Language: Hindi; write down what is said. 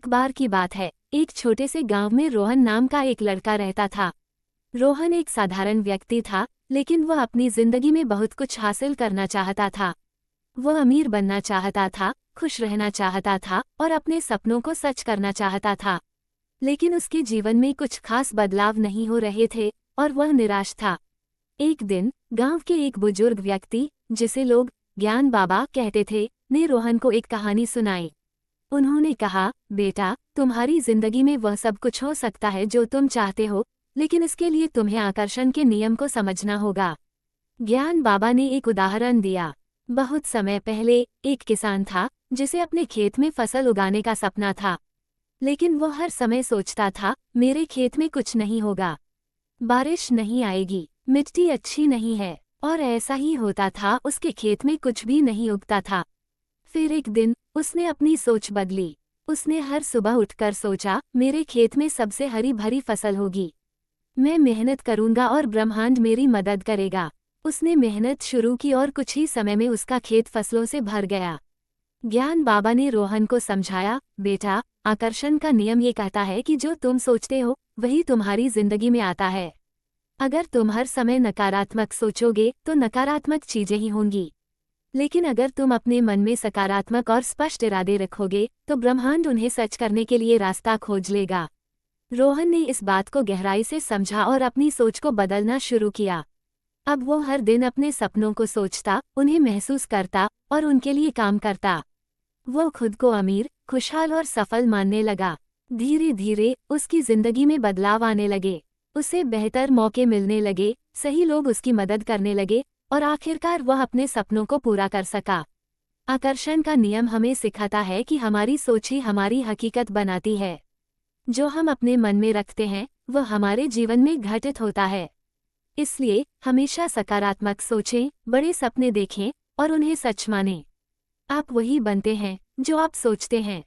एक बार की बात है, एक छोटे से गांव में रोहन नाम का एक लड़का रहता था। रोहन एक साधारण व्यक्ति था, लेकिन वह अपनी जिंदगी में बहुत कुछ हासिल करना चाहता था। वह अमीर बनना चाहता था, खुश रहना चाहता था और अपने सपनों को सच करना चाहता था। लेकिन उसके जीवन में कुछ खास बदलाव नहीं हो रहे थे और वह निराश था। एक दिन गांव के एक बुजुर्ग व्यक्ति, जिसे लोग ज्ञान बाबा कहते थे, ने रोहन को एक कहानी सुनाई। उन्होंने कहा, बेटा, तुम्हारी जिंदगी में वह सब कुछ हो सकता है जो तुम चाहते हो, लेकिन इसके लिए तुम्हें आकर्षण के नियम को समझना होगा। ज्ञान बाबा ने एक उदाहरण दिया। बहुत समय पहले एक किसान था, जिसे अपने खेत में फसल उगाने का सपना था। लेकिन वह हर समय सोचता था, मेरे खेत में कुछ नहीं होगा, बारिश नहीं आएगी, मिट्टी अच्छी नहीं है, और ऐसा ही होता था, उसके खेत में कुछ भी नहीं उगता था। फिर एक दिन उसने अपनी सोच बदली। उसने हर सुबह उठकर सोचा, मेरे खेत में सबसे हरी भरी फसल होगी, मैं मेहनत करूंगा और ब्रह्मांड मेरी मदद करेगा। उसने मेहनत शुरू की और कुछ ही समय में उसका खेत फसलों से भर गया। ज्ञान बाबा ने रोहन को समझाया, बेटा, आकर्षण का नियम ये कहता है कि जो तुम सोचते हो वही तुम्हारी जिंदगी में आता है। अगर तुम हर समय नकारात्मक सोचोगे तो नकारात्मक चीजें ही होंगी, लेकिन अगर तुम अपने मन में सकारात्मक और स्पष्ट इरादे रखोगे तो ब्रह्मांड उन्हें सच करने के लिए रास्ता खोज लेगा। रोहन ने इस बात को गहराई से समझा और अपनी सोच को बदलना शुरू किया। अब वो हर दिन अपने सपनों को सोचता, उन्हें महसूस करता और उनके लिए काम करता। वो खुद को अमीर, खुशहाल और सफल मानने लगा। धीरे धीरे उसकी जिंदगी में बदलाव आने लगे। उसे बेहतर मौके मिलने लगे, सही लोग उसकी मदद करने लगे और आखिरकार वह अपने सपनों को पूरा कर सका। आकर्षण का नियम हमें सिखाता है कि हमारी सोच ही हमारी हकीकत बनाती है। जो हम अपने मन में रखते हैं वह हमारे जीवन में घटित होता है। इसलिए हमेशा सकारात्मक सोचें, बड़े सपने देखें और उन्हें सच मानें। आप वही बनते हैं जो आप सोचते हैं।